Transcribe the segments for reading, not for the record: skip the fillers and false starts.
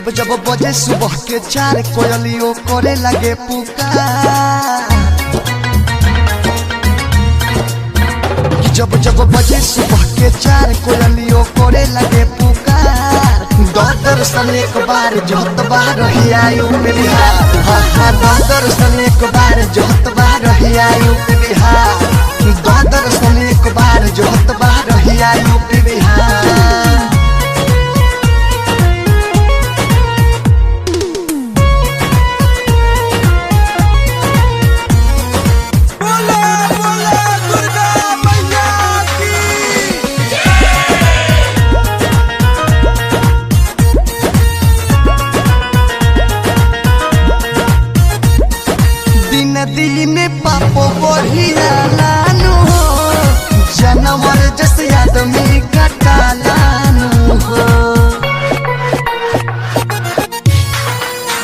जब जब बजे सुबह के 4 कोयलियों करे लगे पुकार। जब जब बजे सुबह के 4 कोयलियों करे लगे पुकार। दर्शन एक बार जोत बार ही आयु बिहार। दर्शन एक बार जोत बार ही आयु बिहार। दर्शन एक बार जोत बार ही आयु बिहार। दिन पापो बढ़िया लानू हो, जानवर जैसे आदमी कटा लानू हो।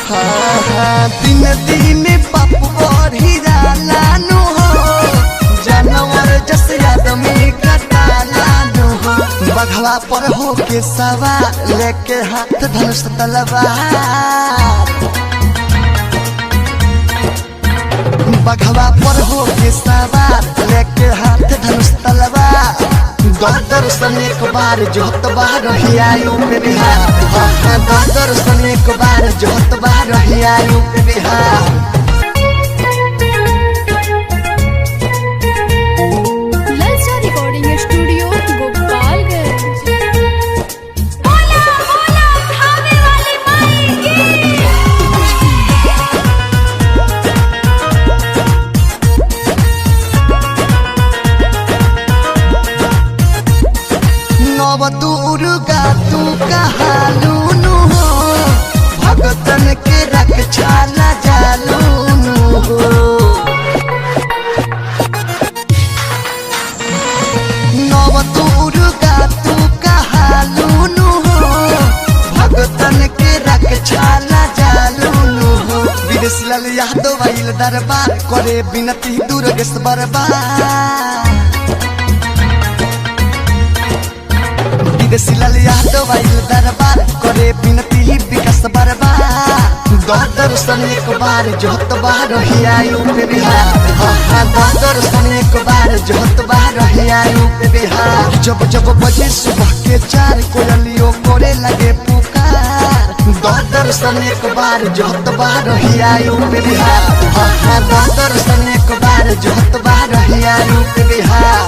हाँ दिन दिन पापो बढ़िया लानू हो, जानवर जैसे आदमी कटा लानू हो। बघवा पर हो के सवार लेके हाथ धनुष तलवार। बघवा पर हो के सवार लेके हाथ धनुष तलवार। दर्शन एक बार जोत बार ही आयु बिहार। दर्शन एक बार जोत बार ही आयु बिहार। ललचा रिकॉर्डिंग स्टूडियो गोपालगंज। दुर्गा तू कहालूनु हो, भगतन के रक्षाला जालूनु हो। नव दुर्गा तू कहालूनु हो, भगतन के रक्षाला जालूनु हो। विदेश लाल यादव आइल दरबार करे बिनती दुर्गेश बरबार। विदेशी लाल यादव आइल दरबार करे बिनती विकास बरबार। दर्शन एक बार जोत बार ही आयु बिहार। दर्शन एक बार जोत बार ही आयु बिहार। जब जब बजे सुबह के 4 कोयलियों करे लगे पुकार। दर्शन एक बार जोत बार ही आयु बिहार। दर्शन एक बार जोत बार ही आयु बिहार।